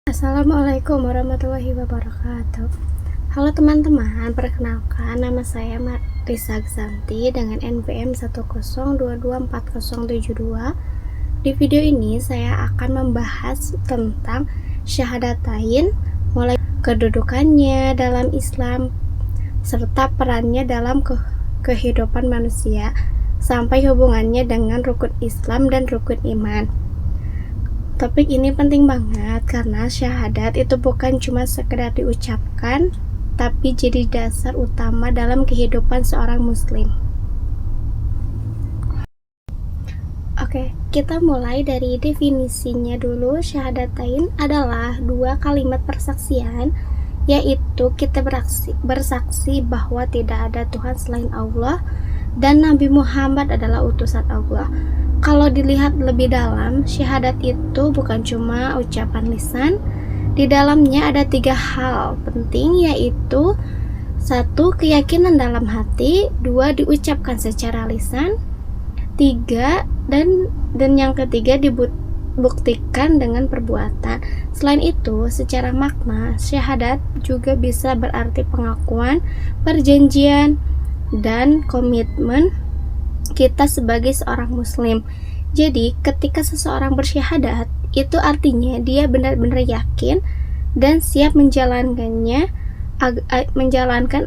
Assalamualaikum warahmatullahi wabarakatuh. Halo teman-teman, perkenalkan nama saya Marisa Xanti dengan NPM 102240072. Di video ini saya akan membahas tentang syahadatain, mulai kedudukannya dalam Islam serta perannya dalam kehidupan manusia sampai hubungannya dengan rukun Islam dan rukun iman. Topik ini penting banget karena syahadat itu bukan cuma sekedar diucapkan, tapi jadi dasar utama dalam kehidupan seorang muslim. Oke, kita mulai dari definisinya dulu. Syahadatain adalah dua kalimat persaksian, yaitu kita bersaksi bahwa tidak ada Tuhan selain Allah dan Nabi Muhammad adalah utusan Allah. Kalau dilihat lebih dalam, syahadat itu bukan cuma ucapan lisan. Di dalamnya ada 3 hal penting, yaitu 1. Keyakinan dalam hati, 2. Diucapkan secara lisan, 3. Dan yang ketiga dibuktikan dengan perbuatan. Selain itu, secara makna, syahadat juga bisa berarti pengakuan, perjanjian, dan komitmen kita sebagai seorang muslim. Jadi ketika seseorang bersyahadat, itu artinya dia benar-benar yakin dan siap menjalankan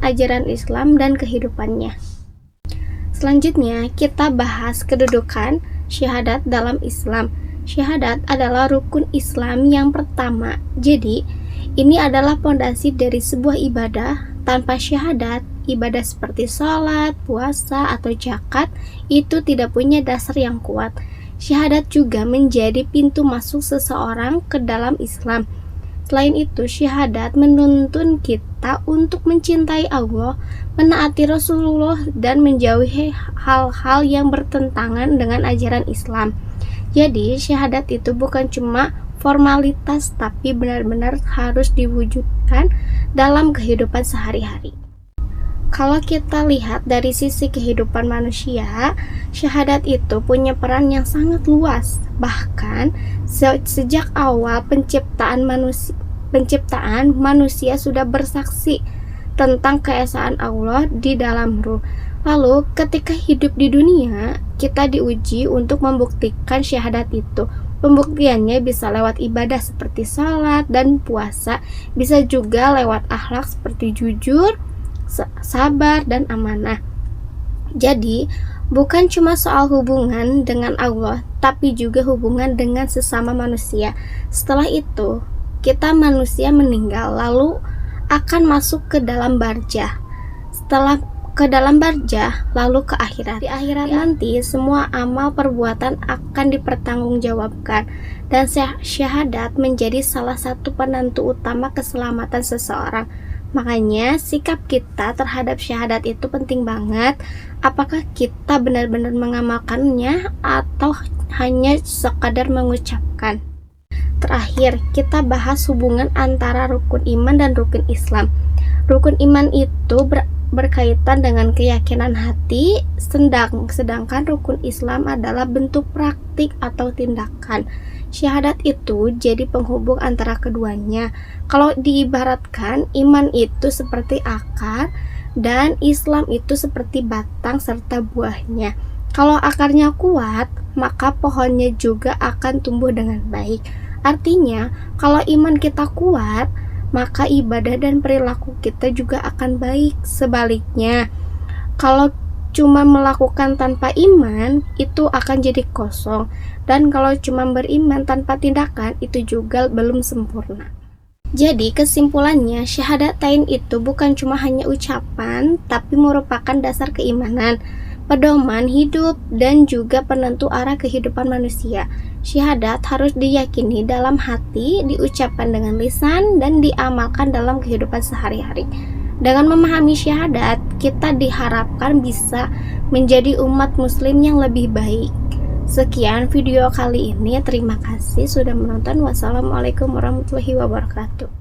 ajaran Islam dan kehidupannya. Selanjutnya kita bahas kedudukan syahadat dalam Islam. Syahadat adalah rukun Islam yang pertama. Jadi ini adalah pondasi dari sebuah ibadah. Tanpa syahadat, ibadah seperti sholat, puasa, atau zakat itu tidak punya dasar yang kuat. Syahadat juga menjadi pintu masuk seseorang ke dalam Islam. Selain itu, syahadat menuntun kita untuk mencintai Allah, menaati Rasulullah, dan menjauhi hal-hal yang bertentangan dengan ajaran Islam. Jadi, syahadat itu bukan cuma formalitas, tapi benar-benar harus diwujudkan dalam kehidupan sehari-hari. Kalau kita lihat dari sisi kehidupan manusia, syahadat itu punya peran yang sangat luas. Bahkan sejak awal penciptaan manusia sudah bersaksi tentang keesaan Allah di dalam ruh. Lalu ketika hidup di dunia, kita diuji untuk membuktikan syahadat itu. Pembuktiannya bisa lewat ibadah seperti salat dan puasa, bisa juga lewat akhlak seperti jujur, sabar, dan amanah. Jadi, bukan cuma soal hubungan dengan Allah, tapi juga hubungan dengan sesama manusia. Setelah itu, kita manusia meninggal, lalu akan masuk ke dalam barzah. Setelah ke dalam barzah, lalu ke akhirat. Di akhirat nanti semua amal perbuatan akan dipertanggungjawabkan, dan syahadat menjadi salah satu penentu utama keselamatan seseorang. Makanya sikap kita terhadap syahadat itu penting banget. Apakah kita benar-benar mengamalkannya atau hanya sekadar mengucapkan? Terakhir, kita bahas hubungan antara rukun iman dan rukun Islam. Rukun iman itu berkaitan dengan keyakinan hati, sedangkan rukun Islam adalah bentuk praktik atau tindakan. Syahadat itu jadi penghubung antara keduanya. Kalau diibaratkan, iman itu seperti akar dan Islam itu seperti batang serta buahnya. Kalau akarnya kuat, maka pohonnya juga akan tumbuh dengan baik. Artinya, kalau iman kita kuat, maka ibadah dan perilaku kita juga akan baik. Sebaliknya, kalau cuma melakukan tanpa iman, itu akan jadi kosong. Dan kalau cuma beriman tanpa tindakan, itu juga belum sempurna. Jadi kesimpulannya, syahadatain itu bukan cuma hanya ucapan, tapi merupakan dasar keimanan, pedoman hidup, dan juga penentu arah kehidupan manusia. Syahadat harus diyakini dalam hati, diucapkan dengan lisan, dan diamalkan dalam kehidupan sehari-hari. Dengan memahami syahadat, kita diharapkan bisa menjadi umat muslim yang lebih baik. Sekian video kali ini, terima kasih sudah menonton. Wassalamualaikum warahmatullahi wabarakatuh.